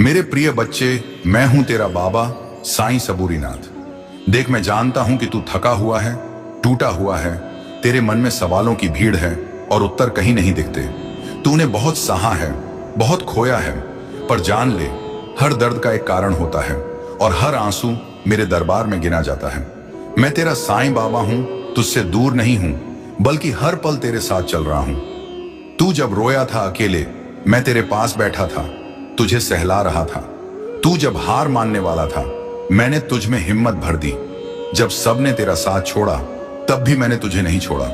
मेरे प्रिय बच्चे, मैं हूं तेरा बाबा साईं सबूरीनाथ। देख, मैं जानता हूं कि तू थका हुआ है, टूटा हुआ है, तेरे मन में सवालों की भीड़ है और उत्तर कहीं नहीं दिखते। तूने बहुत सहा है, बहुत खोया है, पर जान ले, हर दर्द का एक कारण होता है और हर आंसू मेरे दरबार में गिना जाता है। मैं तेरा साईं बाबा हूं, तुझसे दूर नहीं हूं, बल्कि हर पल तेरे साथ चल रहा हूं। तू जब रोया था अकेले, मैं तेरे पास बैठा था, तुझे सहला रहा था। तू जब हार मानने वाला था, मैंने तुझ में हिम्मत भर दी। जब सबने तेरा साथ छोड़ा, तब भी मैंने तुझे नहीं छोड़ा।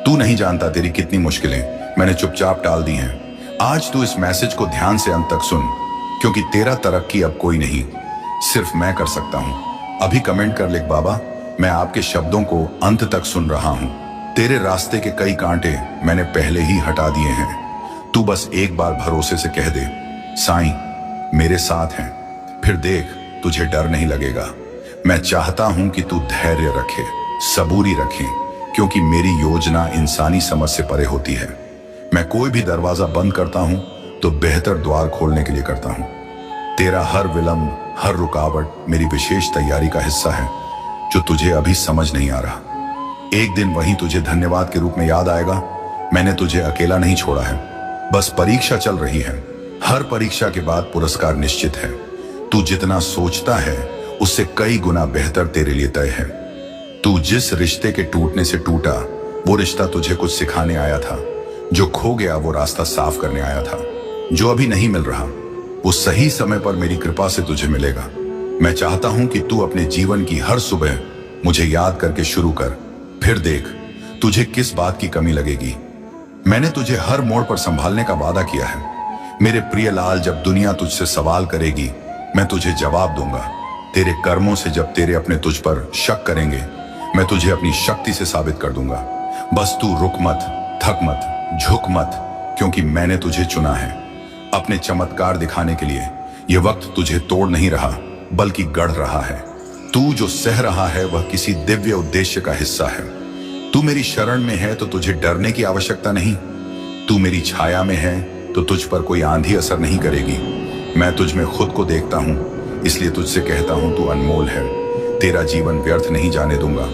तू नहीं जानता तेरी कितनी मुश्किलें मैंने चुपचाप टाल दी हैं। आज तू इस मैसेज को ध्यान से अंत तक सुन, क्योंकि तेरा तरक्की अब कोई नहीं, सिर्फ मैं कर सकता हूं। अभी कमेंट कर लिख, बाबा मैं आपके शब्दों को अंत तक सुन रहा हूं। तेरे रास्ते के कई कांटे मैंने पहले ही हटा दिए हैं। तू बस एक बार भरोसे से कह दे, साईं मेरे साथ हैं, फिर देख तुझे डर नहीं लगेगा। मैं चाहता हूं कि तू धैर्य रखे, सबूरी रखे, क्योंकि मेरी योजना इंसानी समझ से परे होती है। मैं कोई भी दरवाजा बंद करता हूं तो बेहतर द्वार खोलने के लिए करता हूं। तेरा हर विलंब, हर रुकावट मेरी विशेष तैयारी का हिस्सा है, जो तुझे अभी समझ नहीं आ रहा। एक दिन वही तुझे धन्यवाद के रूप में याद आएगा, मैंने तुझे अकेला नहीं छोड़ा है। बस परीक्षा चल रही है, हर परीक्षा के बाद पुरस्कार निश्चित है। तू जितना सोचता है उससे कई गुना बेहतर तेरे लिए तय है। तू जिस रिश्ते के टूटने से टूटा, वो रिश्ता तुझे कुछ सिखाने आया था। जो खो गया वो रास्ता साफ करने आया था। जो अभी नहीं मिल रहा, वो सही समय पर मेरी कृपा से तुझे मिलेगा। मैं चाहता हूं कि तू अपने जीवन की हर सुबह मुझे याद करके शुरू कर, फिर देख तुझे किस बात की कमी लगेगी। मैंने तुझे हर मोड़ पर संभालने का वादा किया है। मेरे प्रिय लाल, जब दुनिया तुझसे सवाल करेगी, मैं तुझे जवाब दूंगा। तेरे कर्मों से जब तेरे अपने तुझ पर शक करेंगे, मैं तुझे अपनी शक्ति से साबित कर दूंगा। बस तू रुक मत, थक मत, झुक मत, क्योंकि मैंने तुझे चुना है अपने चमत्कार दिखाने के लिए। यह वक्त तुझे तोड़ नहीं रहा, बल्कि गढ़ रहा है। तू जो सह रहा है वह किसी दिव्य उद्देश्य का हिस्सा है। तू मेरी शरण में है तो तुझे डरने की आवश्यकता नहीं। तू मेरी छाया में है तो तुझ पर कोई आंधी असर नहीं करेगी। मैं तुझ में खुद को देखता हूं, इसलिए तुझसे कहता हूं तू अनमोल है। तेरा जीवन व्यर्थ नहीं जाने दूंगा।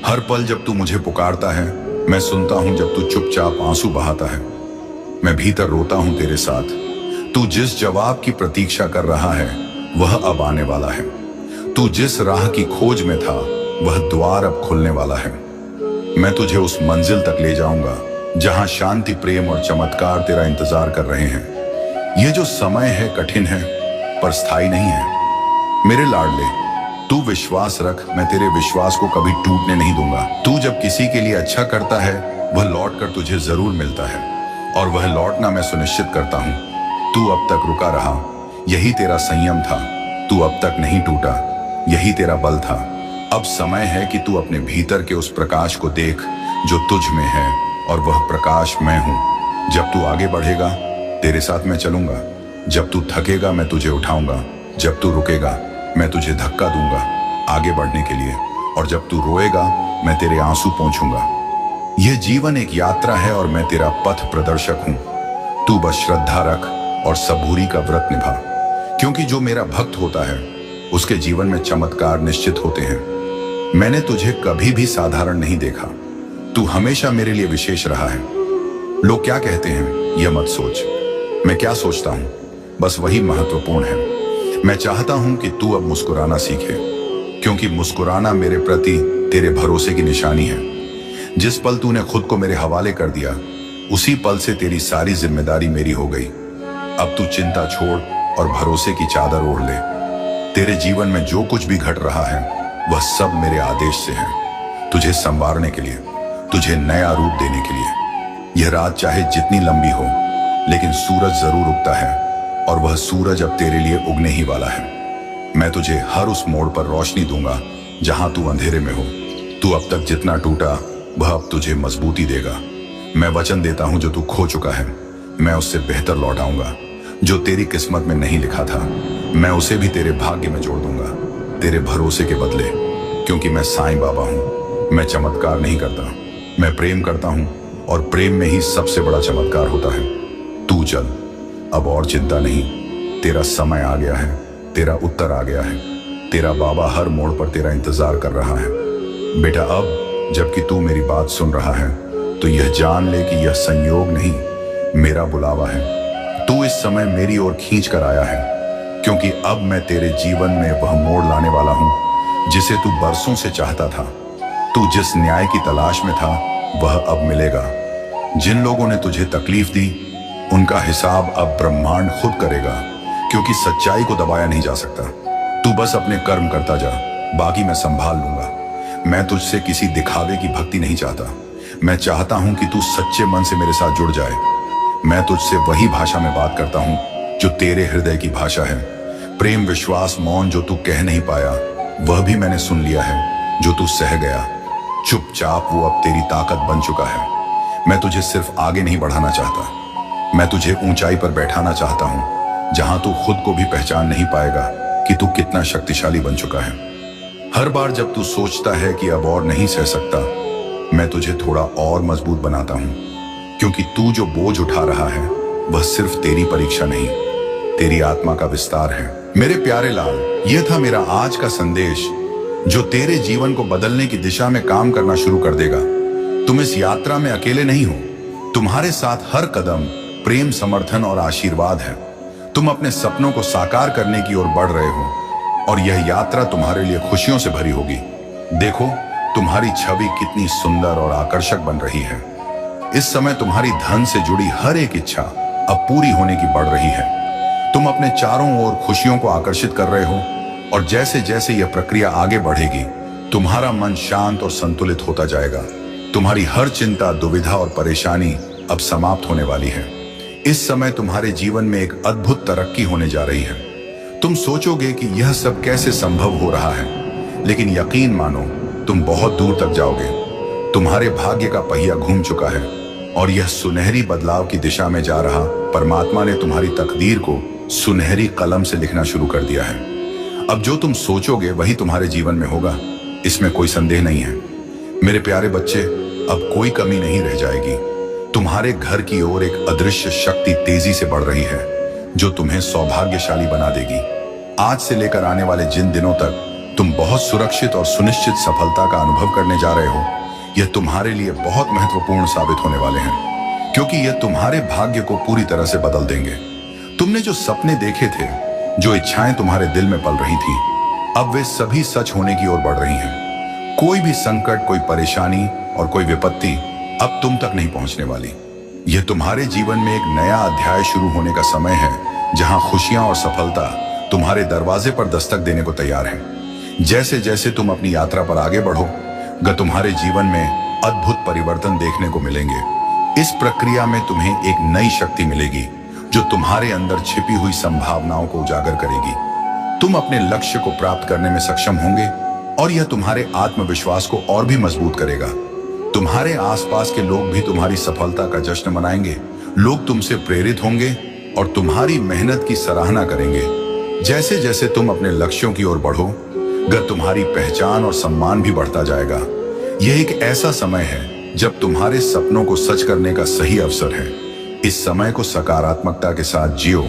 हर पल जब तू मुझे पुकारता है, मैं सुनता हूं जब तू चुपचाप आंसू बहाता है। मैं भीतर रोता हूं तेरे साथ। तू जिस जवाब की प्रतीक्षा कर रहा है, वह अब आने वाला है। तू जिस राह की खोज में था, वह द्वार अब खुलने वाला है। मैं तुझे उस मंजिल तक ले जाऊंगा जहां शांति, प्रेम और चमत्कार तेरा इंतजार कर रहे हैं। यह जो समय है कठिन है, पर स्थायी नहीं है। मेरे लाडले, तू विश्वास रख, मैं तेरे विश्वास को कभी टूटने नहीं दूंगा। तू जब किसी के लिए अच्छा करता है, वह लौट कर तुझे जरूर मिलता है, और वह लौटना मैं सुनिश्चित करता हूं। तू अब तक रुका रहा, यही तेरा संयम था। तू अब तक नहीं टूटा, यही तेरा बल था। अब समय है कि तू अपने भीतर के उस प्रकाश को देख जो तुझ में है, और वह प्रकाश मैं हूं। जब तू आगे बढ़ेगा, तेरे साथ मैं चलूंगा। जब तू थकेगा, मैं तुझे उठाऊंगा। जब तू रुकेगा, मैं तुझे धक्का दूंगा आगे बढ़ने के लिए, और जब तू रोएगा, मैं तेरे आंसू पोंछूंगा। यह जीवन एक यात्रा है और मैं तेरा पथ प्रदर्शक हूं। तू बस श्रद्धा रख और सबूरी का व्रत निभा, क्योंकि जो मेरा भक्त होता है उसके जीवन में चमत्कार निश्चित होते हैं। मैंने तुझे कभी भी साधारण नहीं देखा। तू हमेशा मेरे लिए विशेष रहा है। लोग क्या कहते हैं यह मत सोच, मैं क्या सोचता हूं बस वही महत्वपूर्ण है। मैं चाहता हूं कि तू अब मुस्कुराना सीखे, क्योंकि मुस्कुराना मेरे प्रति तेरे भरोसे की निशानी है। जिस पल तूने खुद को मेरे हवाले कर दिया, उसी पल से तेरी सारी जिम्मेदारी मेरी हो गई। अब तू चिंता छोड़ और भरोसे की चादर ओढ़ ले। तेरे जीवन में जो कुछ भी घट रहा है, वह सब मेरे आदेश से है, तुझे संवारने के लिए, तुझे नया रूप देने के लिए। यह रात चाहे जितनी लंबी हो, लेकिन सूरज जरूर उगता है, और वह सूरज अब तेरे लिए उगने ही वाला है। मैं तुझे हर उस मोड़ पर रोशनी दूंगा जहां तू अंधेरे में हो। तू अब तक जितना टूटा, वह अब तुझे मजबूती देगा। मैं वचन देता हूं जो तू खो चुका है, मैं उससे बेहतर लौटाऊंगा। जो तेरी किस्मत में नहीं लिखा था, मैं उसे भी तेरे भाग्य में जोड़ दूंगा, तेरे भरोसे के बदले। क्योंकि मैं साईं बाबा हूं। मैं चमत्कार नहीं करता, मैं प्रेम करता हूं, और प्रेम में ही सबसे बड़ा चमत्कार होता है। तू चल, अब और चिंता नहीं, तेरा समय आ गया है, तेरा उत्तर आ गया है। तेरा बाबा हर मोड़ पर तेरा इंतजार कर रहा है। बेटा, अब जबकि तू मेरी बात सुन रहा है तो यह जान ले कि यह संयोग नहीं, मेरा बुलावा है। तू इस समय मेरी ओर खींच कर आया है, क्योंकि अब मैं तेरे जीवन में वह मोड़ लाने वाला हूं जिसे तू बरसों से चाहता था। तू जिस न्याय की तलाश में था वह अब मिलेगा। जिन लोगों ने तुझे तकलीफ दी उनका हिसाब अब ब्रह्मांड खुद करेगा, क्योंकि सच्चाई को दबाया नहीं जा सकता। तू बस अपने कर्म करता जा, बाकी मैं संभाल लूंगा। मैं तुझसे किसी दिखावे की भक्ति नहीं चाहता। मैं चाहता हूं कि तू सच्चे मन से मेरे साथ जुड़ जाए। मैं तुझसे वही भाषा में बात करता हूं जो तेरे हृदय की भाषा है। प्रेम, विश्वास, मौन जो तू कह नहीं पाया वह भी मैंने सुन लिया है। जो तू सह गया चुपचाप वो अब तेरी ताकत बन चुका है। मैं तुझे सिर्फ आगे नहीं बढ़ाना चाहता, मैं तुझे ऊंचाई पर बैठाना चाहता हूं, जहां तू खुद को भी पहचान नहीं पाएगा कि तू कितना शक्तिशाली बन चुका है। हर बार जब तू सोचता है कि अब और नहीं सह सकता, मैं तुझे थोड़ा और मजबूत बनाता हूं, क्योंकि तू जो बोझ उठा रहा है वह सिर्फ तेरी परीक्षा नहीं, तेरी आत्मा का विस्तार है। मेरे प्यारे लाल, यह था मेरा आज का संदेश जो तेरे जीवन को बदलने की दिशा में काम करना शुरू कर देगा। तुम इस यात्रा में अकेले नहीं हो, तुम्हारे साथ हर कदम प्रेम, समर्थन और आशीर्वाद है। तुम अपने सपनों को साकार करने की ओर बढ़ रहे हो और यह यात्रा तुम्हारे लिए खुशियों से भरी होगी। देखो, तुम्हारी छवि कितनी सुंदर और आकर्षक बन रही है। इस समय तुम्हारी धन से जुड़ी हर एक इच्छा अब पूरी होने की बढ़ रही है। तुम अपने चारों ओर खुशियों को आकर्षित कर रहे हो और जैसे जैसे यह प्रक्रिया आगे बढ़ेगी, तुम्हारा मन शांत और संतुलित होता जाएगा। तुम्हारी हर चिंता, दुविधा और परेशानी अब समाप्त होने वाली है। इस समय तुम्हारे जीवन में एक अद्भुत तरक्की होने जा रही है। तुम सोचोगे कि यह सब कैसे संभव हो रहा है, लेकिन यकीन मानो, तुम बहुत दूर तक जाओगे। तुम्हारे भाग्य का पहिया घूम चुका है और यह सुनहरी बदलाव की दिशा में जा रहा परमात्मा ने तुम्हारी तकदीर को सुनहरी कलम से लिखना शुरू कर दिया है। अब जो तुम सोचोगे वही तुम्हारे जीवन में होगा, इसमें कोई संदेह नहीं है। मेरे प्यारे बच्चे, अब कोई कमी नहीं रह जाएगी। तुम्हारे घर की ओर एक अदृश्य शक्ति तेजी से बढ़ रही है जो तुम्हें सौभाग्यशाली बना देगी। आज से लेकर आने वाले जिन दिनों तक तुम बहुत सुरक्षित और सुनिश्चित सफलता का अनुभव करने जा रहे हो, यह तुम्हारे लिए बहुत महत्वपूर्ण साबित होने वाले हैं, क्योंकि यह तुम्हारे भाग्य को पूरी तरह से बदल देंगे। तुमने जो सपने देखे थे, जो इच्छाएं तुम्हारे दिल में पल रही थी, अब वे सभी सच होने की ओर बढ़ रही हैं। कोई भी संकट, कोई परेशानी और कोई विपत्ति अब तुम तक नहीं पहुंचने वाली। यह तुम्हारे जीवन में एक नया अध्याय शुरू होने का समय है, जहां खुशियां और सफलता तुम्हारे दरवाजे पर दस्तक देने को तैयार है। जैसे जैसे तुम अपनी यात्रा पर आगे बढ़ोगे, तुम्हारे जीवन में अद्भुत परिवर्तन देखने को मिलेंगे। इस प्रक्रिया में तुम्हें एक नई शक्ति मिलेगी जो तुम्हारे अंदर छिपी हुई संभावनाओं को उजागर करेगी। तुम अपने लक्ष्य को प्राप्त करने में सक्षम होंगे और यह तुम्हारे आत्मविश्वास को और भी मजबूत करेगा। तुम्हारे आसपास के लोग भी तुम्हारी सफलता का जश्न मनाएंगे। लोग तुमसे प्रेरित होंगे और तुम्हारी मेहनत की सराहना करेंगे। जैसे जैसे तुम अपने लक्ष्यों की ओर बढ़ोगे, तुम्हारी पहचान और सम्मान भी बढ़ता जाएगा। यह एक ऐसा समय है जब तुम्हारे सपनों को सच करने का सही अवसर है। इस समय को सकारात्मकता के साथ जियो,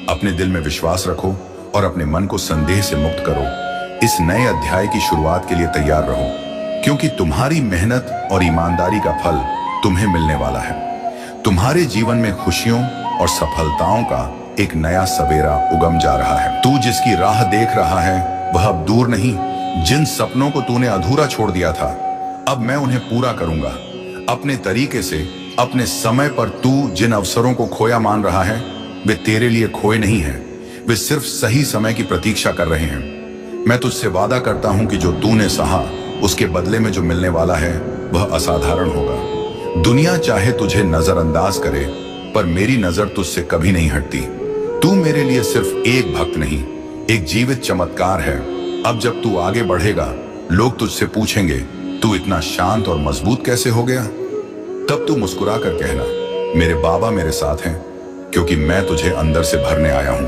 अपने दिल में विश्वास रखो और अपने मन को संदेह से मुक्त करो। इस नए अध्याय की शुरुआत के लिए तैयार रहो, क्योंकि तुम्हारी मेहनत और ईमानदारी का फल तुम्हें मिलने वाला है। तुम्हारे जीवन में खुशियों और सफलताओं का एक नया सवेरा उगम जा रहा है। तू जिसकी राह देख रहा है वह अब दूर नहीं। जिन सपनों को तूने अधूरा छोड़ दिया था, अब मैं उन्हें पूरा करूंगा अपने तरीके से, अपने समय पर। तू जिन अवसरों को खोया मान रहा है, वे तेरे लिए खोए नहीं हैं, वे सिर्फ सही समय की प्रतीक्षा कर रहे हैं। मैं तुझसे वादा करता हूं कि जो तूने सहा, उसके बदले में जो मिलने वाला है वह असाधारण होगा। दुनिया चाहे तुझे नजरअंदाज करे, पर मेरी नजर तुझसे कभी नहीं हटती। तू मेरे लिए सिर्फ एक भक्त नहीं, एक जीवित चमत्कार है। अब जब तू आगे बढ़ेगा, लोग तुझसे पूछेंगे, तू इतना शांत और मजबूत कैसे हो गया? तब तू मुस्कुरा कर कहना, मेरे बाबा मेरे साथ हैं, क्योंकि मैं तुझे अंदर से भरने आया हूं।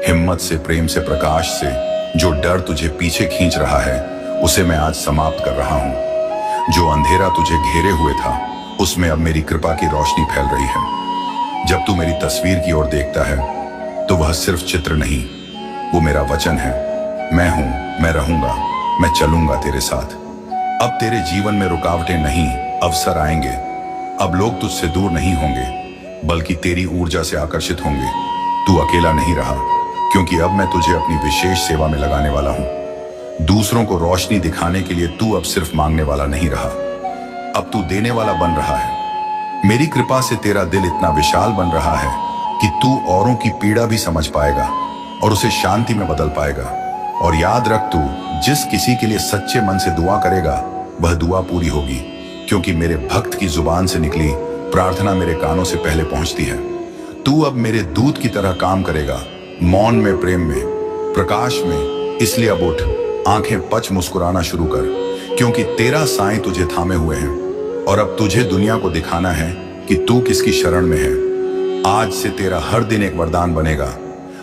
हिम्मत से, प्रेम से, प्रकाश से। जो डर तुझे पीछे खींच रहा है, उसे मैं आज समाप्त कर रहा हूं। जो अंधेरा तुझे घेरे हुए था, उसमें अब मेरी कृपा की रोशनी फैल रही है। जब तू मेरी तस्वीर की ओर देखता है, तो तो वह सिर्फ चित्र नहीं, वो मेरा वचन है। मैं हूं, मैं रहूंगा, मैं चलूंगा तेरे साथ। अब तेरे जीवन में रुकावटें नहीं, अवसर आएंगे। अब लोग तुझसे दूर नहीं होंगे, बल्कि तेरी ऊर्जा से आकर्षित होंगे। तू अकेला नहीं रहा, क्योंकि अब मैं तुझे अपनी विशेष सेवा में लगाने वाला हूं। दूसरों को रोशनी दिखाने के लिए तू अब सिर्फ मांगने वाला नहीं रहा, अब तू देने वाला बन रहा है। मेरी कृपा से तेरा दिल इतना विशाल बन रहा है कि तू औरों की पीड़ा भी समझ पाएगा और उसे शांति में बदल पाएगा। और याद रख, तू जिस किसी के लिए सच्चे मन से दुआ करेगा, वह दुआ पूरी होगी, क्योंकि मेरे भक्त की जुबान से निकली प्रार्थना मेरे कानों से पहले पहुंचती है। तू अब मेरे दूत की तरह काम करेगा, मौन में, प्रेम में, प्रकाश में। इसलिए अब उठ, आंखें पच मुस्कुराना शुरू कर, क्योंकि तेरा साईं तुझे थामे हुए हैं। और अब तुझे दुनिया को दिखाना है कि तू किसकी शरण में है। आज से तेरा हर दिन एक वरदान बनेगा,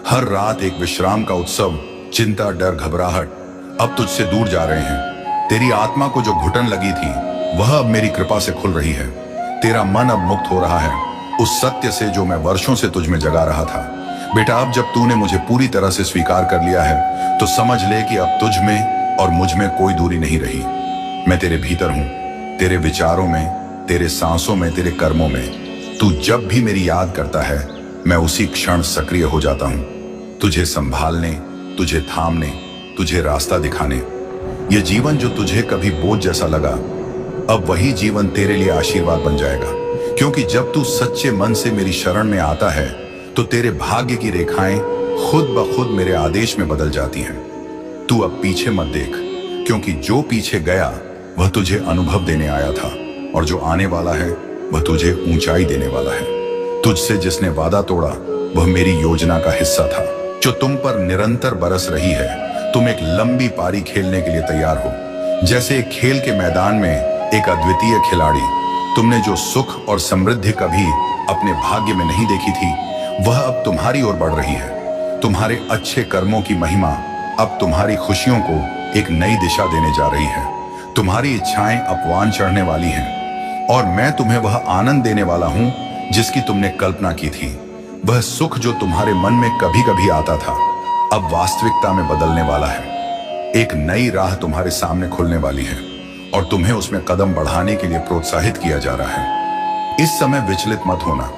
हर रात एक विश्राम का उत्सव। चिंता, डर, घबराहट अब तुझसे दूर जा रहे हैं। तेरी आत्मा को जो घुटन लगी थी, वह अब मेरी कृपा से खुल रही है। तेरा मन अब मुक्त हो रहा है उस सत्य से जो मैं वर्षों से तुझ में जगा रहा था। बेटा, अब जब तूने मुझे पूरी तरह से स्वीकार कर लिया है, तो समझ ले कि अब तुझ में और मुझ में कोई दूरी नहीं रही। मैं तेरे भीतर हूं, तेरे विचारों में, तेरे सांसों में, तेरे कर्मों में। तू जब भी मेरी याद करता है, मैं उसी क्षण सक्रिय हो जाता हूं, तुझे संभालने, तुझे थामने, तुझे रास्ता दिखाने। यह जीवन जो तुझे कभी बोझ जैसा लगा, अब वही जीवन तेरे लिए आशीर्वाद बन जाएगा। क्योंकि जब तू सच्चे मन से मेरी शरण में आता है, तो तेरे भाग्य की रेखाएं खुद ब खुद मेरे आदेश में बदल जाती हैं। तू अब पीछे मत देख, क्योंकि जो पीछे गया वह तुझे अनुभव देने आया था, और जो आने वाला है वह तुझे ऊंचाई देने वाला है। तुझसे जिसने वादा तोड़ा, वह मेरी योजना का हिस्सा था, जो तुम पर निरंतर बरस रही है। तुम एक लंबी पारी खेलने के लिए तैयार हो, जैसे एक खेल के मैदान में एक अद्वितीय खिलाड़ी। तुमने जो सुख और समृद्धि कभी अपने भाग्य में नहीं देखी थी, वह अब तुम्हारी ओर बढ़ रही है। तुम्हारे अच्छे कर्मों की महिमा अब तुम्हारी खुशियों को एक नई दिशा देने जा रही है। तुम्हारी इच्छाएं अपवान चढ़ने वाली हैं, और मैं तुम्हें वह आनंद देने वाला हूं जिसकी तुमने कल्पना की थी। वह सुख जो तुम्हारे मन में कभी कभी आता था, अब वास्तविकता में बदलने वाला है। एक नई राह तुम्हारे सामने खुलने वाली है, और तुम्हें उसमें कदम बढ़ाने के लिए प्रोत्साहित किया जा रहा है। इस समय विचलित मत होना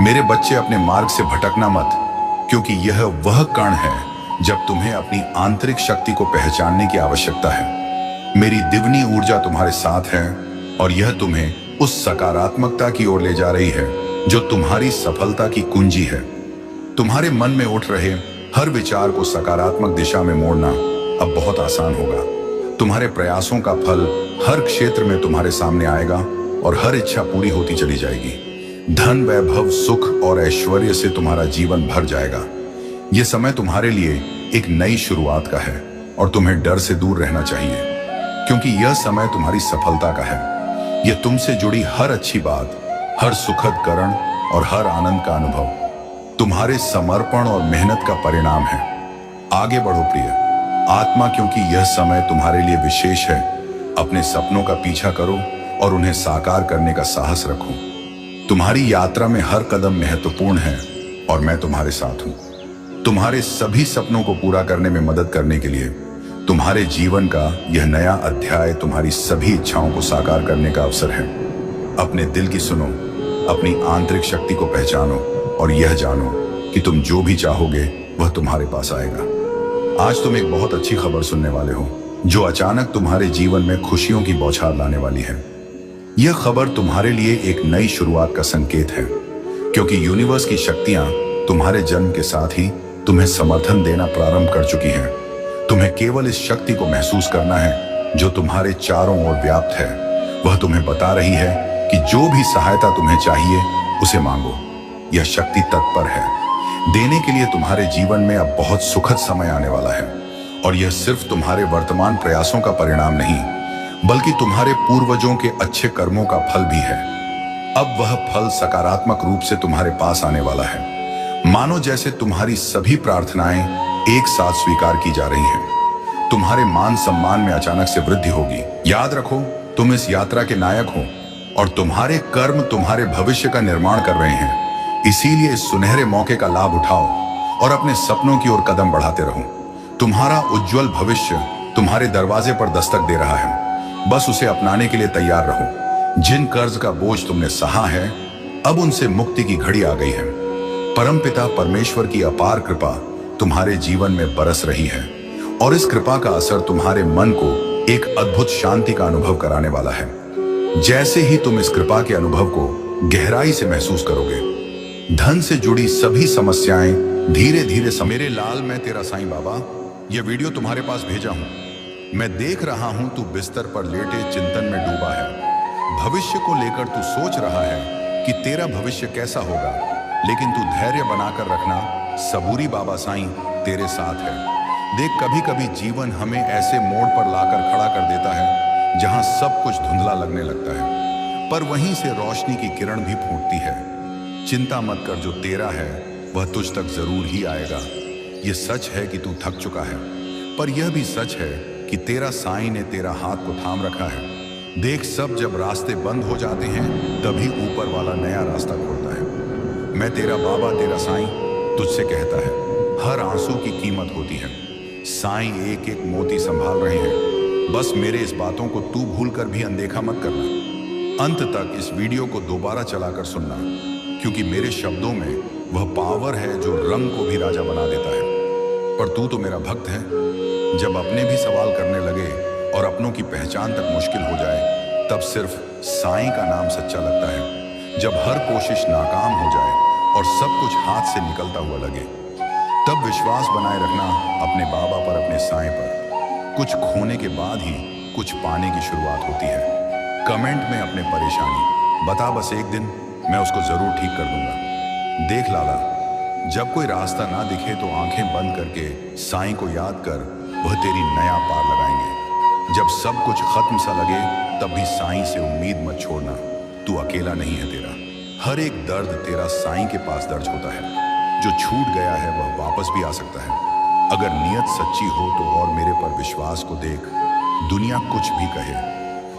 मेरे बच्चे, अपने मार्ग से भटकना मत, क्योंकि यह वह कण है जब तुम्हें अपनी आंतरिक शक्ति को पहचानने की आवश्यकता है। मेरी दिव्नी ऊर्जा तुम्हारे साथ है, और यह तुम्हें उस सकारात्मकता की ओर ले जा रही है जो तुम्हारी सफलता की कुंजी है। तुम्हारे मन में उठ रहे हर विचार को सकारात्मक दिशा में मोड़ना अब बहुत आसान होगा। तुम्हारे प्रयासों का फल हर क्षेत्र में तुम्हारे सामने आएगा, और हर इच्छा पूरी होती चली जाएगी। धन, वैभव, सुख और ऐश्वर्य से तुम्हारा जीवन भर जाएगा। यह समय तुम्हारे लिए एक नई शुरुआत का है, और तुम्हें डर से दूर रहना चाहिए, क्योंकि यह समय तुम्हारी सफलता का है। यह तुमसे जुड़ी हर अच्छी बात, हर सुखद करण और हर आनंद का अनुभव तुम्हारे समर्पण और मेहनत का परिणाम है। आगे बढ़ो प्रिय आत्मा, क्योंकि यह समय तुम्हारे लिए विशेष है। अपने सपनों का पीछा करो और उन्हें साकार करने का साहस रखो। तुम्हारी यात्रा में हर कदम महत्वपूर्ण है, और मैं तुम्हारे साथ हूं। तुम्हारे सभी सपनों को पूरा करने में मदद करने के लिए तुम्हारे जीवन का यह नया अध्याय तुम्हारी सभी इच्छाओं को साकार करने का अवसर है। अपने दिल की सुनो, अपनी आंतरिक शक्ति को पहचानो, और यह जानो कि तुम जो भी चाहोगे वह तुम्हारे पास आएगा। आज तुम एक बहुत अच्छी खबर सुनने वाले हो, जो अचानक तुम्हारे जीवन में खुशियों की बौछार लाने वाली है। यह खबर तुम्हारे लिए एक नई शुरुआत का संकेत है, क्योंकि यूनिवर्स की शक्तियां तुम्हारे जन्म के साथ ही तुम्हें समर्थन देना प्रारंभ कर चुकी हैं। तुम्हें केवल इस शक्ति को महसूस करना है जो तुम्हारे चारों ओर व्याप्त है। वह तुम्हें बता रही है कि जो भी सहायता तुम्हें चाहिए उसे मांगो। यह शक्ति तत्पर है देने के लिए। तुम्हारे जीवन में अब बहुत सुखद समय आने वाला है, और यह सिर्फ तुम्हारे वर्तमान प्रयासों का परिणाम नहीं, बल्कि तुम्हारे पूर्वजों के अच्छे कर्मों का फल भी है। अब वह फल सकारात्मक रूप से तुम्हारे पास आने वाला है, मानो जैसे तुम्हारी सभी प्रार्थनाएं एक साथ स्वीकार की जा रही हैं। तुम्हारे मान सम्मान में अचानक से वृद्धि होगी। याद रखो, तुम इस यात्रा के नायक हो, और तुम्हारे कर्म तुम्हारे भविष्य का निर्माण कर रहे हैं। इसीलिए इस सुनहरे मौके का लाभ उठाओ और अपने सपनों की ओर कदम बढ़ाते रहो। तुम्हारा उज्जवल भविष्य तुम्हारे दरवाजे पर दस्तक दे रहा है, बस उसे अपनाने के लिए तैयार रहो। जिन कर्ज का बोझ तुमने सहा है, अब उनसे मुक्ति की घड़ी आ गई है। परमपिता परमेश्वर की अपार कृपा तुम्हारे जीवन में बरस रही है और इस कृपा का असर तुम्हारे मन को एक अद्भुत शांति का अनुभव कराने वाला है। जैसे ही तुम इस कृपा के अनुभव को गहराई से महसूस करोगे, धन से जुड़ी सभी समस्याएं धीरे धीरे मेरे लाल, मैं तेरा साईं बाबा यह वीडियो तुम्हारे पास भेजा हूं। मैं देख रहा हूं तू बिस्तर पर लेटे चिंतन में डूबा है। भविष्य को लेकर तू सोच रहा है कि तेरा भविष्य कैसा होगा, लेकिन तू धैर्य बनाकर रखना, सबूरी बाबा साईं तेरे साथ है। देख, कभी कभी जीवन हमें ऐसे मोड़ पर लाकर खड़ा कर देता है जहां सब कुछ धुंधला लगने लगता है, पर वहीं से रोशनी की किरण भी फूटती है। चिंता मत कर, जो तेरा है वह तुझ तक जरूर ही आएगा। यह सच है कि तू थक चुका है, पर यह भी सच है कि तेरा साईं ने तेरा हाथ को थाम रखा है। देख, सब जब रास्ते बंद हो जाते हैं तभी ऊपर वाला नया रास्ता खोलता है। मैं तेरा बाबा, तेरा साईं तुझसे कहता है, हर आंसू की कीमत होती है। साईं एक एक मोती संभाल रहे हैं, बस मेरे इस बातों को तू भूलकर भी अनदेखा मत करना। अंत तक इस वीडियो को दोबारा चलाकर सुनना, क्योंकि मेरे शब्दों में वह पावर है जो रंग को भी राजा बना देता है। पर तू तो मेरा भक्त है। जब अपने भी सवाल करने लगे और अपनों की पहचान तक मुश्किल हो जाए, तब सिर्फ साईं का नाम सच्चा लगता है। जब हर कोशिश नाकाम हो जाए और सब कुछ हाथ से निकलता हुआ लगे, तब विश्वास बनाए रखना अपने बाबा पर, अपने साईं पर। कुछ खोने के बाद ही कुछ पाने की शुरुआत होती है। कमेंट में अपने परेशानी बता, बस एक दिन मैं उसको जरूर ठीक कर दूंगा। देख लाला, जब कोई रास्ता ना दिखे तो आंखें बंद करके साईं को याद कर, वह तेरी नया पार लगाएंगे। जब सब कुछ खत्म सा लगे, तब भी साईं से उम्मीद मत छोड़ना, तू अकेला नहीं है। तेरा हर एक दर्द तेरा साईं के पास दर्ज होता है। जो छूट गया है वह वापस भी आ सकता है, अगर नीयत सच्ची हो तो। और मेरे पर विश्वास को देख, दुनिया कुछ भी कहे,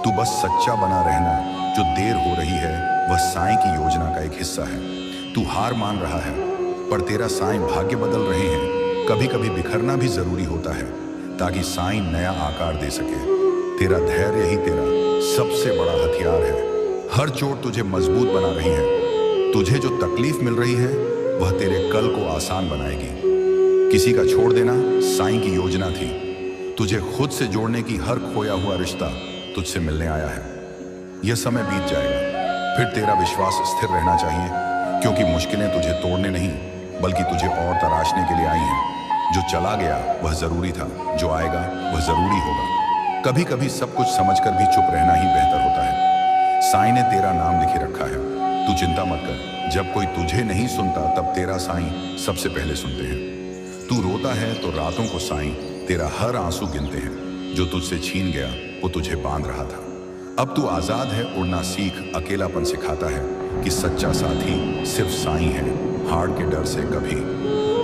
तू बस सच्चा बना रहना। जो देर हो रही है वह साईं की योजना का एक हिस्सा है। तू हार मान रहा है, पर तेरा साईं भाग्य बदल रहे हैं। कभी कभी बिखरना भी जरूरी होता है, ताकि साईं नया आकार दे सके। तेरा धैर्य ही तेरा सबसे बड़ा हथियार है। हर चोट तुझे मजबूत बना रही है। तुझे जो तकलीफ मिल रही है वह तेरे कल को आसान बनाएगी। किसी का छोड़ देना साईं की योजना थी। तुझे खुद से जोड़ने की हर खोया हुआ रिश्ता तुझसे मिलने आया है। यह समय बीत जाएगा, फिर तेरा विश्वास स्थिर रहना चाहिए, क्योंकि मुश्किलें तुझे तोड़ने नहीं बल्कि तुझे और तराशने के लिए आई हैं। जो चला गया वह जरूरी था, जो आएगा वह जरूरी होगा। कभी कभी सब कुछ समझकर भी चुप रहना ही बेहतर होता है। साईं ने तेरा नाम लिखे रखा है, तू चिंता मत कर। जब कोई तुझे नहीं सुनता तब तेरा साईं सबसे पहले सुनते हैं। तू रोता है तो रातों को साईं तेरा हर आंसू गिनते हैं। जो तुझसे छीन गया वो तुझे बांध रहा था। अब तू आजाद है, उड़ना सीख। अकेलापन सिखाता है कि सच्चा साथी सिर्फ साईं है। हार के डर से कभी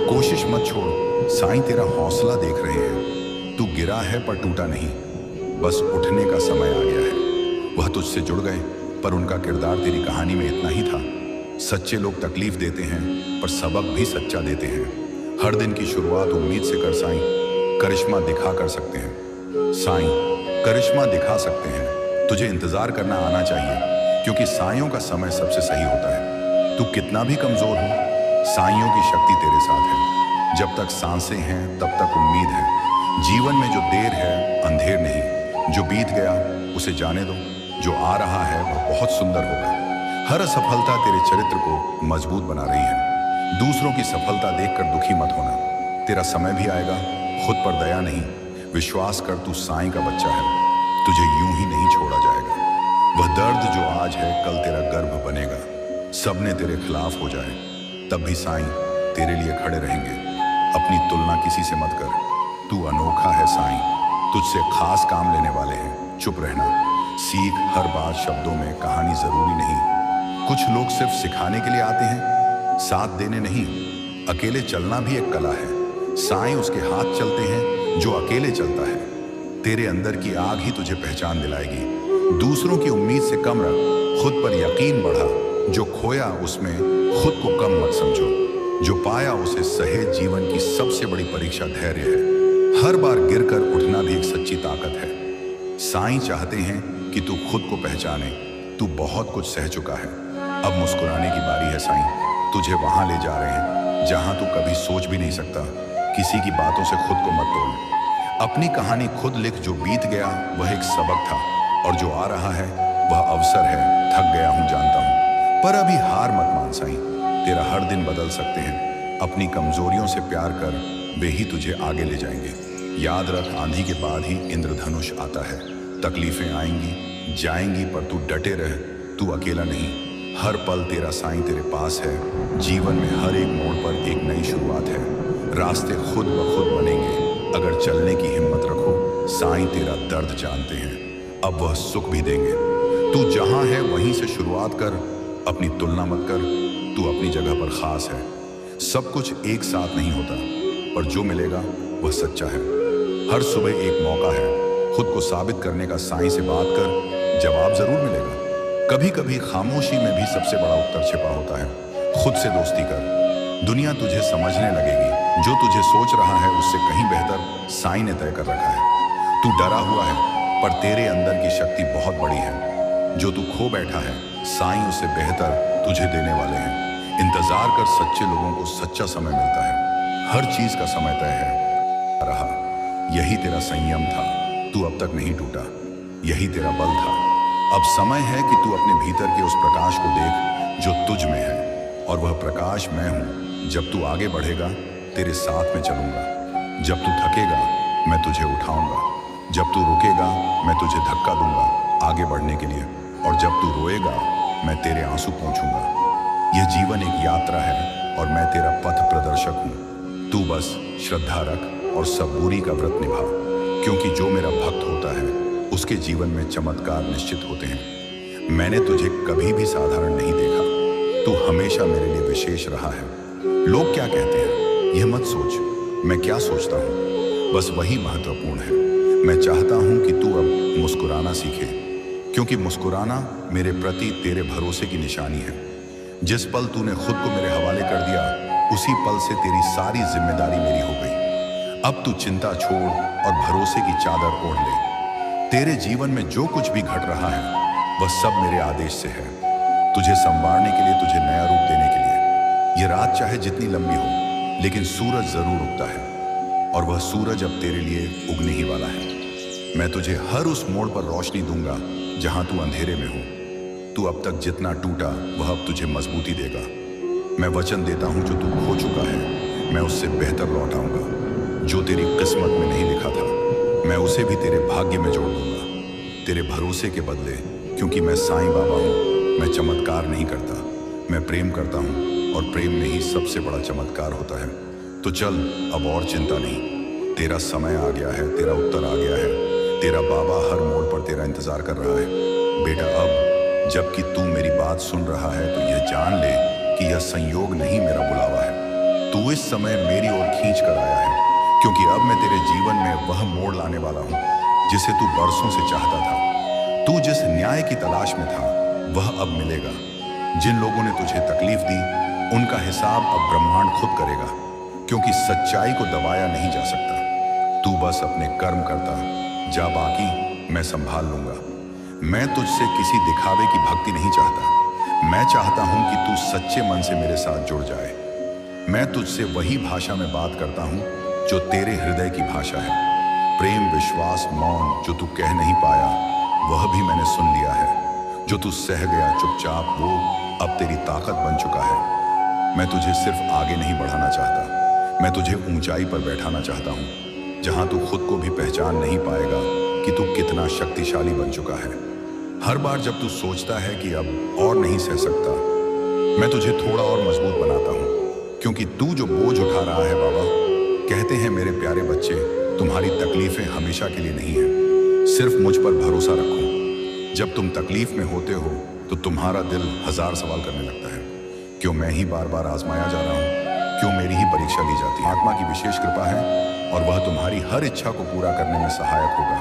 कोशिश मत छोड़, साईं तेरा हौसला देख रहे हैं। तू गिरा है पर टूटा नहीं, बस उठने का समय आ गया है। वह तुझसे जुड़ गए, पर उनका किरदार तेरी कहानी में इतना ही था। सच्चे लोग तकलीफ देते हैं, पर सबक भी सच्चा देते हैं। हर दिन की शुरुआत उम्मीद से कर, साईं करिश्मा दिखा कर सकते हैं। साईं करिश्मा दिखा सकते हैं। तुझे इंतजार करना आना चाहिए, क्योंकि साइयों का समय सबसे सही होता है। तू कितना भी कमजोर हो, साइयों की शक्ति तेरे साथ है। जब तक सांसें हैं तब तक उम्मीद है। जीवन में जो देर है अंधेर नहीं। जो बीत गया उसे जाने दो, जो आ रहा है वह बहुत सुंदर होगा। हर असफलता तेरे चरित्र को मजबूत बना रही है। दूसरों की सफलता देखकर दुखी मत होना, तेरा समय भी आएगा। खुद पर दया नहीं, विश्वास कर, तू साईं का बच्चा है। तुझे यूं ही नहीं छोड़ा जाएगा। वह दर्द जो आज है कल तेरा गर्व बनेगा। सबने तेरे खिलाफ हो जाए तब भी साईं तेरे लिए खड़े रहेंगे। अपनी तुलना किसी से मत कर, तू अनोखा है। साईं तुझसे खास काम लेने वाले हैं। चुप रहना सीख। हर बात शब्दों में कहानी जरूरी नहीं। कुछ लोग सिर्फ सिखाने के लिए आते हैं, साथ देने नहीं। अकेले चलना भी एक कला है। साईं उसके हाथ चलते हैं जो अकेले चलता है। तेरे अंदर की आग ही तुझे पहचान दिलाएगी। दूसरों की उम्मीद से कम रख, खुद पर यकीन बढ़ा। जो खोया उसमें खुद को कम मत समझो। जो पाया उसे सहे जीवन की सबसे बड़ी परीक्षा धैर्य है। हर बार गिरकर उठना भी एक सच्ची ताकत है। साईं चाहते हैं कि तू खुद को पहचाने। तू बहुत कुछ सह चुका है, अब मुस्कुराने की बारी है साईं। तुझे वहां ले जा रहे हैं जहां तू कभी सोच भी नहीं सकता। किसी की बातों से खुद को मत तोड़। अपनी कहानी खुद लिख। जो बीत गया वह एक सबक था, और जो आ रहा है वह अवसर है। थक गया हूं जानता हूं, पर अभी हार मत मान साईं। तेरा हर दिन बदल सकते हैं। अपनी कमजोरियों से प्यार कर, वे ही तुझे आगे ले जाएंगे। याद रख, आंधी के बाद ही इंद्रधनुष आता है। तकलीफें आएंगी जाएंगी, पर तू डटे रह। तू अकेला नहीं, हर पल तेरा साईं तेरे पास है। जीवन में हर एक मोड़ पर एक नई शुरुआत है। रास्ते खुद ब खुद बनेंगे अगर चलने की हिम्मत रखो। साईं तेरा दर्द जानते हैं, अब वह सुख भी देंगे। तू जहां है वहीं से शुरुआत कर, अपनी तुलना मत कर। तू अपनी जगह पर खास है। सब कुछ एक साथ नहीं होता, पर जो मिलेगा वह सच्चा है। हर सुबह एक मौका है खुद को साबित करने का। साईं से बात कर, जवाब जरूर मिलेगा। कभी कभी खामोशी में भी सबसे बड़ा उत्तर छिपा होता है। खुद से दोस्ती कर, दुनिया तुझे समझने लगेगी। जो तुझे सोच रहा है उससे कहीं बेहतर साईं ने तय कर रखा है। तू डरा हुआ है, पर तेरे अंदर की शक्ति बहुत बड़ी है। जो तू खो बैठा है, साईं उससे बेहतर तुझे देने वाले हैं। इंतजार कर, सच्चे लोगों को सच्चा समय मिलता है। हर चीज का समय तय है। रहा यही तेरा संयम था, तू अब तक नहीं टूटा। यही तेरा बल था। अब समय है कि तू अपने भीतर के उस प्रकाश को देख जो तुझ में है, और वह प्रकाश मैं हूं। जब तू आगे बढ़ेगा, तेरे साथ में चलूंगा। जब तू थकेगा, मैं तुझे उठाऊंगा। जब तू रुकेगा, मैं तुझे धक्का दूंगा आगे बढ़ने के लिए। और जब तू रोएगा, मैं तेरे आंसू पोंछूंगा। यह जीवन एक यात्रा है, और मैं तेरा पथ प्रदर्शक हूं। तू बस श्रद्धा रख और सबूरी का व्रत निभा, क्योंकि जो मेरा भक्त होता है उसके जीवन में चमत्कार निश्चित होते हैं। मैंने तुझे कभी भी साधारण नहीं देखा। तू हमेशा मेरे लिए विशेष रहा है। लोग क्या कहते हैं यह मत सोच, मैं क्या सोचता हूं बस वही महत्वपूर्ण है। मैं चाहता हूं कि तू अब मुस्कुराना सीखे, क्योंकि मुस्कुराना मेरे प्रति तेरे भरोसे की निशानी है। जिस पल तूने खुद को मेरे हवाले कर दिया, उसी पल से तेरी सारी जिम्मेदारी मेरी हो गई। अब तू चिंता छोड़ और भरोसे की चादर ओढ़ ले। तेरे जीवन में जो कुछ भी घट रहा है वह सब मेरे आदेश से है। तुझे संवारने के लिए, तुझे नया रूप देने के लिए। यह रात चाहे जितनी लंबी हो, लेकिन सूरज जरूर उगता है, और वह सूरज अब तेरे लिए उगने ही वाला है। मैं तुझे हर उस मोड़ पर रोशनी दूंगा जहां तू अंधेरे में हो। तू अब तक जितना टूटा वह अब तुझे मजबूती देगा। मैं वचन देता हूं, जो तू खो चुका है मैं उससे बेहतर लौटाऊंगा। जो तेरी किस्मत में नहीं लिखा था, मैं उसे भी तेरे भाग्य में जोड़ दूंगा, तेरे भरोसे के बदले। क्योंकि मैं साईं बाबा हूं। मैं चमत्कार नहीं करता, मैं प्रेम करता हूं, और प्रेम में ही सबसे बड़ा चमत्कार होता है। तो चल, अब और चिंता नहीं। तेरा समय आ गया है, तेरा उत्तर आ गया है। तेरा बाबा हर मोड़ पर तेरा इंतजार कर रहा है। बेटा, अब जबकि तू मेरी बात सुन रहा है तो यह जान ले कि यह संयोग नहीं, मेरा बुलावा है। तू इस समय मेरी ओर खींच कर आया है, क्योंकि अब मैं तेरे जीवन में वह मोड़ लाने वाला हूं जिसे तू बरसों से चाहता था। तू जिस न्याय की तलाश में था वह अब मिलेगा। जिन लोगों ने तुझे तकलीफ दी, उनका हिसाब अब ब्रह्मांड खुद करेगा, क्योंकि सच्चाई को दबाया नहीं जा सकता। तू बस अपने कर्म करता जा, बाकी मैं संभाल लूंगा। मैं तुझसे किसी दिखावे की भक्ति नहीं चाहता। मैं चाहता हूं कि तू सच्चे मन से मेरे साथ जुड़ जाए। मैं तुझसे वही भाषा में बात करता हूं जो तेरे हृदय की भाषा है। प्रेम, विश्वास, मौन जो तू कह नहीं पाया वह भी मैंने सुन लिया है। जो तू सह गया चुपचाप, वो अब तेरी ताकत बन चुका है। मैं तुझे सिर्फ आगे नहीं बढ़ाना चाहता, मैं तुझे ऊंचाई पर बैठाना चाहता हूं, जहां तू खुद को भी पहचान नहीं पाएगा कि तू कितना शक्तिशाली बन चुका है। हर बार जब तू सोचता है कि अब और नहीं सह सकता, मैं तुझे थोड़ा और मजबूत बनाता हूं, क्योंकि तू जो बोझ उठा रहा है बाबा, कहते हैं मेरे प्यारे बच्चे, तुम्हारी तकलीफें हमेशा के लिए नहीं है। सिर्फ मुझ पर भरोसा रखो। जब तुम तकलीफ में होते हो तो तुम्हारा दिल हजार सवाल करने लगता है। क्यों मैं ही बार बार आजमाया जा रहा हूं? क्यों मेरी ही परीक्षा ली जाती है? आत्मा की विशेष कृपा है, और वह तुम्हारी हर इच्छा को पूरा करने में सहायक होगा।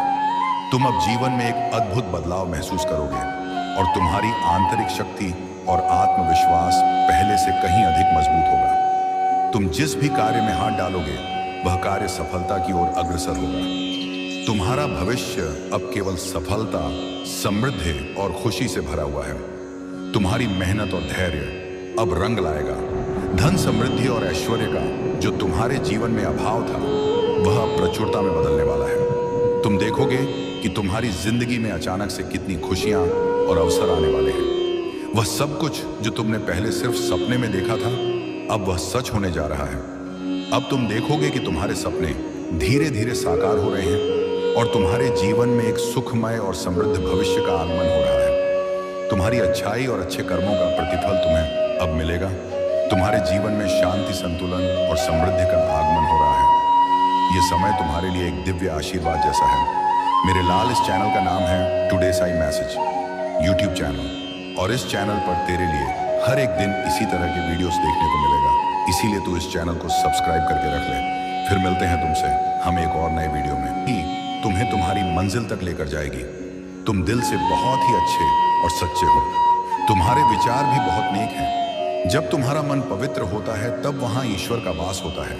तुम अब जीवन में एक अद्भुत बदलाव महसूस करोगे, और तुम्हारी आंतरिक शक्ति और आत्मविश्वास पहले से कहीं अधिक मजबूत होगा। तुम जिस भी कार्य में हाथ डालोगे वह कार्य सफलता की ओर अग्रसर होगा। तुम्हारा भविष्य अब केवल सफलता, समृद्धि और खुशी से भरा हुआ है। तुम्हारी मेहनत और धैर्य अब रंग लाएगा। धन, समृद्धि और ऐश्वर्य का जो तुम्हारे जीवन में अभाव था वह अब प्रचुरता में बदलने वाला है। तुम देखोगे कि तुम्हारी जिंदगी में अचानक से कितनी खुशियां और अवसर आने वाले हैं। वह सब कुछ जो तुमने पहले सिर्फ सपने में देखा था अब वह सच होने जा रहा है। अब तुम देखोगे कि तुम्हारे सपने धीरे धीरे साकार हो रहे हैं और तुम्हारे जीवन में एक सुखमय और समृद्ध भविष्य का आगमन हो रहा है। तुम्हारी अच्छाई और अच्छे कर्मों का प्रतिफल तुम्हें अब मिलेगा। तुम्हारे जीवन में शांति, संतुलन और समृद्धि का आगमन हो रहा है। यह समय तुम्हारे लिए एक दिव्य आशीर्वाद जैसा है। मेरे लाल इस चैनल का नाम है today Sai message YouTube channel, और इस चैनल पर तेरे लिए हर एक दिन इसी तरह के वीडियोस देखने को मिलेगा। इसीलिए तू इस चैनल को सब्सक्राइब करके रख ले। फिर मिलते हैं तुमसे हम एक और नए वीडियो में ही तुम्हें तुम्हारी मंजिल तक लेकर जाएगी। तुम दिल से बहुत ही अच्छे और सच्चे हो। तुम्हारे विचार भी बहुत नेक हैं। जब तुम्हारा मन पवित्र होता है तब वहां ईश्वर का वास होता है,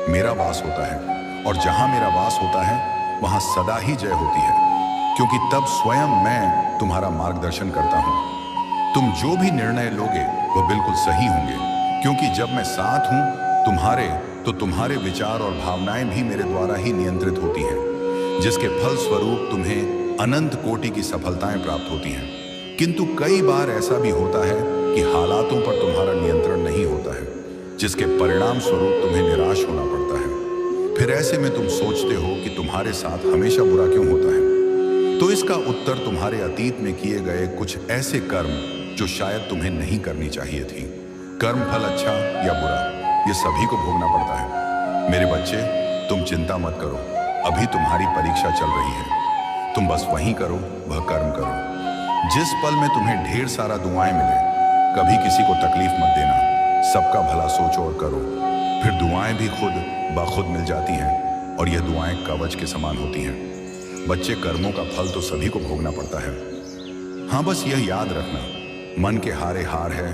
मेरा वास होता है, और जहां मेरा वास होता है वहां सदा ही जय होती है, क्योंकि तब स्वयं मैं तुम्हारा मार्गदर्शन करता हूं। तुम जो भी निर्णय लोगे वह बिल्कुल सही होंगे, क्योंकि जब मैं साथ हूं तुम्हारे तो तुम्हारे विचार और भावनाएं भी मेरे द्वारा ही नियंत्रित होती हैं, जिसके फल स्वरूप तुम्हें अनंत कोटि की सफलताएं प्राप्त होती हैं। किंतु कई बार ऐसा भी होता है कि हालातों पर तुम्हारा नियंत्रण नहीं होता है, जिसके परिणाम स्वरूप तुम्हें निराश होना पड़ता है। फिर ऐसे में तुम सोचते हो कि तुम्हारे साथ हमेशा बुरा क्यों होता है। तो इसका उत्तर तुम्हारे अतीत में किए गए कुछ ऐसे कर्म जो शायद तुम्हें नहीं करनी चाहिए थी। कर्म फल अच्छा या बुरा ये सभी को भोगना पड़ता है। मेरे बच्चे, तुम चिंता मत करो, अभी तुम्हारी परीक्षा चल रही है। तुम बस वही करो, वह कर्म करो। जिस पल में तुम्हें ढेर सारा दुआएं मिले, कभी किसी को तकलीफ मत देना। सबका भला सोचो और करो। फिर दुआएं भी खुद ब खुद मिल जाती हैं, और यह दुआएं कवच के समान होती हैं। बच्चे, कर्मों का फल तो सभी को भोगना पड़ता है। हाँ, बस यह याद रखना, मन के हारे हार है,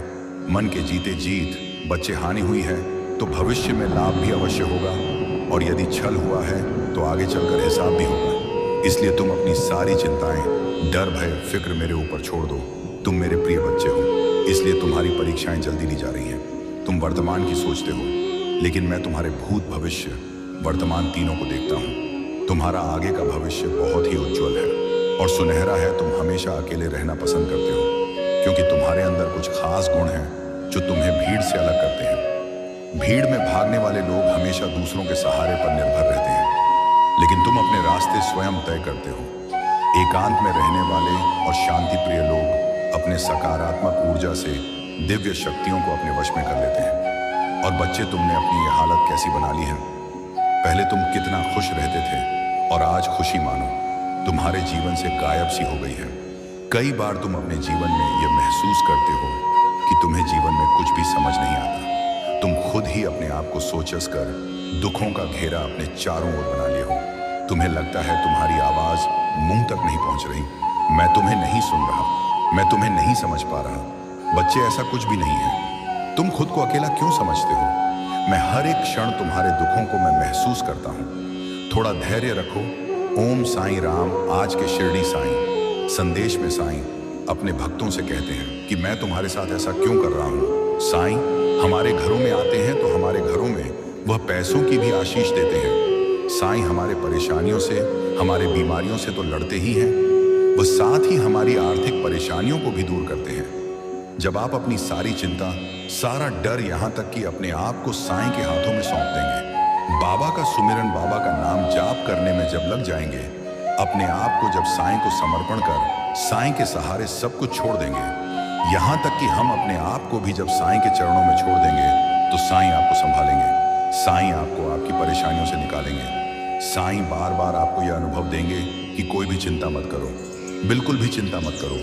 मन के जीते जीत। बच्चे, हानि हुई है तो भविष्य में लाभ भी अवश्य होगा, और यदि छल हुआ है तो आगे चलकर हिसाब भी होगा। इसलिए तुम अपनी सारी चिंताएं, डर, भय, फिक्र मेरे ऊपर छोड़ दो। तुम मेरे प्रिय बच्चे हो, इसलिए तुम्हारी परीक्षाएं जल्दी ली जा रही हैं। तुम वर्तमान की सोचते हो, लेकिन मैं तुम्हारे भूत, भविष्य, वर्तमान तीनों को देखता हूँ। तुम्हारा आगे का भविष्य बहुत ही उज्जवल है और सुनहरा है। तुम हमेशा अकेले रहना पसंद करते हो, क्योंकि तुम्हारे अंदर कुछ खास गुण हैं जो तुम्हें भीड़ से अलग करते हैं। भीड़ में भागने वाले लोग हमेशा दूसरों के सहारे पर निर्भर रहते हैं, लेकिन तुम अपने रास्ते स्वयं तय करते हो। एकांत में रहने वाले और शांति प्रिय लोग अपने सकारात्मक ऊर्जा से दिव्य शक्तियों को अपने वश में कर लेते हैं। और बच्चे, तुमने अपनी ये हालत कैसी बना ली है। पहले तुम कितना खुश रहते थे और आज खुशी मानो तुम्हारे जीवन से गायब सी हो गई है। कई बार तुम अपने जीवन में यह महसूस करते हो कि तुम्हें जीवन में कुछ भी समझ नहीं आता। तुम खुद ही अपने आप को सोचस कर दुखों का घेरा अपने चारों ओर बना लिए हो। तुम्हें लगता है तुम्हारी आवाज मुंह तक नहीं पहुंच रही। मैं तुम्हें नहीं सुन रहा, मैं तुम्हें नहीं समझ पा रहा। बच्चे, ऐसा कुछ भी नहीं है। तुम खुद को अकेला क्यों समझते हो। मैं हर एक क्षण तुम्हारे दुखों को मैं महसूस करता हूँ। थोड़ा धैर्य रखो। ओम साईं राम आज के शिरडी साईं संदेश में साईं अपने भक्तों से कहते हैं कि मैं तुम्हारे साथ ऐसा क्यों कर रहा हूँ। साईं हमारे घरों में आते हैं तो हमारे घरों में वह पैसों की भी आशीष देते हैं। साईं हमारे परेशानियों से, हमारे बीमारियों से तो लड़ते ही हैं, वह साथ ही हमारी आर्थिक परेशानियों को भी दूर करते हैं। जब आप अपनी सारी चिंता, सारा डर, यहाँ तक कि अपने आप को साईं के हाथों में सौंप देंगे, बाबा का सुमिरन, बाबा का नाम जाप करने में जब लग जाएंगे, अपने आप को जब साईं को समर्पण कर साईं के सहारे सब कुछ छोड़ देंगे, यहाँ तक कि हम अपने आप को भी जब साईं के चरणों में छोड़ देंगे, तो साईं आपको संभालेंगे। साईं आपको आपकी परेशानियों से निकालेंगे। साईं बार बार आपको यह अनुभव देंगे कि कोई भी चिंता मत करो, बिल्कुल भी चिंता मत करो।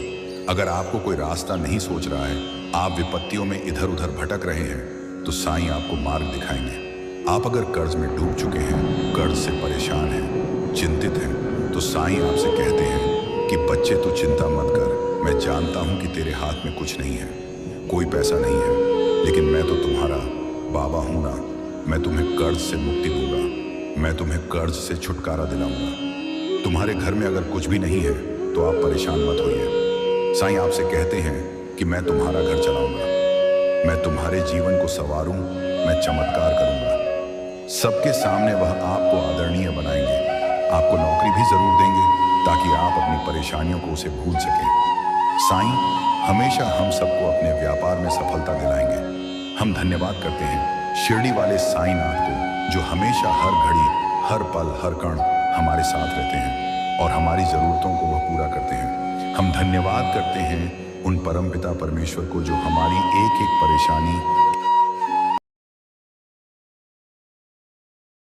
अगर आपको कोई रास्ता नहीं सोच रहा है, आप विपत्तियों में इधर उधर भटक रहे हैं, तो साईं आपको मार्ग दिखाएंगे। आप अगर कर्ज में डूब चुके हैं, कर्ज से परेशान हैं, चिंतित हैं, तो साईं आपसे कहते हैं कि बच्चे, तू चिंता मत कर। मैं जानता हूं कि तेरे हाथ में कुछ नहीं है, कोई पैसा नहीं है, लेकिन मैं तो तुम्हारा बाबा हूं ना, मैं तुम्हें कर्ज से मुक्ति दूंगा, मैं तुम्हें कर्ज से छुटकारा दिलाऊंगा। तुम्हारे घर में अगर कुछ भी नहीं है तो आप परेशान मत होइए। साईं आपसे कहते हैं कि मैं तुम्हारा घर चलाऊंगा, मैं तुम्हारे जीवन को संवारूं, मैं चमत्कार करूंगा। सबके सामने वह आपको आदरणीय बनाएंगे, आपको नौकरी भी जरूर देंगे ताकि आप अपनी परेशानियों को उसे भूल सकें। साईं हमेशा हम सबको अपने व्यापार में सफलता दिलाएंगे। हम धन्यवाद करते हैं शिरडी वाले साईंनाथ को, जो हमेशा हर घड़ी, हर पल, हर कण हमारे साथ रहते हैं और हमारी जरूरतों को वह पूरा करते हैं। हम धन्यवाद करते हैं उन परमपिता परमेश्वर को, जो हमारी एक एक परेशानी